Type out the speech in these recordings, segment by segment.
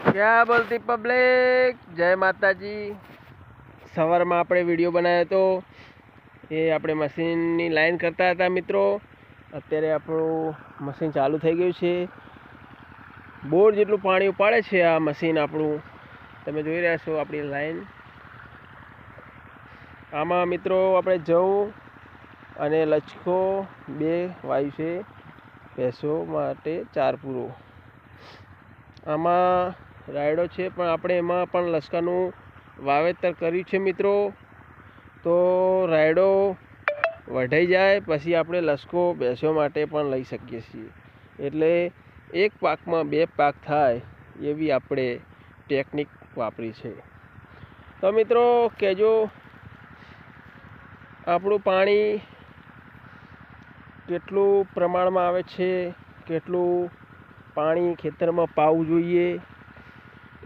क्या बोलती पब्लिक, जय माताजी। સવારમાં આપણે વિડીયો બનાવ્યો તો એ આપણે મશીનની લાઈન કરતા હતા મિત્રો। અત્યારે આપણું મશીન ચાલુ થઈ ગયું છે। બોર જેટલું પાણી ઉપાડે છે આ મશીન આપણું, તમે જોઈ રહ્યા છો આપણી લાઈન। આમાં મિત્રો આપણે જવું અને લચકો 2 વાયુ છે, ભેંસો માટે 4 પૂરો। આમાં રાયડો છે, પણ આપણે એમાં પણ લસકાનું વાવેતર કર્યું છે મિત્રો। તો રાયડો વઢાઈ જાય પછી આપણે લસકો ભેંસો માટે પણ લઈ શકીએ છીએ। એટલે એક પાકમાં 2 પાક થાય એવી આપણે ટેકનિક વાપરી છે। તો મિત્રો કહેજો આપણું પાણી કેટલું પ્રમાણમાં આવે છે, કેટલું પાણી ખેતરમાં પાવું જોઈએ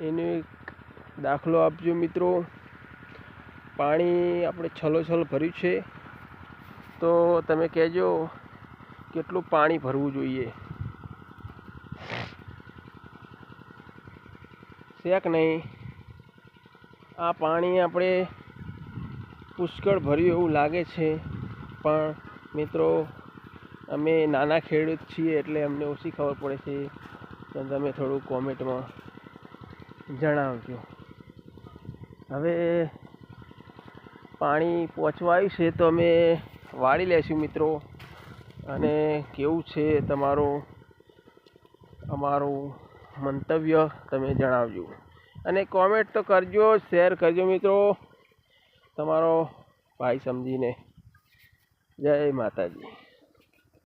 એનો એક દાખલો આપજો મિત્રો। પાણી આપણે છલોછલ ભર્યું છે, તો તમે કહેજો કેટલું પાણી ભરવું જોઈએ છે કે નહીં। આ પાણી આપણે પુષ્કળ ભર્યું એવું લાગે છે, પણ મિત્રો અમે નાના ખેડૂત છીએ એટલે અમને ઓછી ખબર પડે છે, તો તમે થોડું કોમેન્ટમાં જણાવજો। હવે પાણી પહોંચવા આવ્યું છે તો અમે વાળી લેશું મિત્રો, અને કેવું છે અમારું મંતવ્ય તમે જણાવજો, અને કોમેન્ટ તો કરજો, શેર કરજો મિત્રો, તમારો ભાઈ સમજીને। જય માતાજી।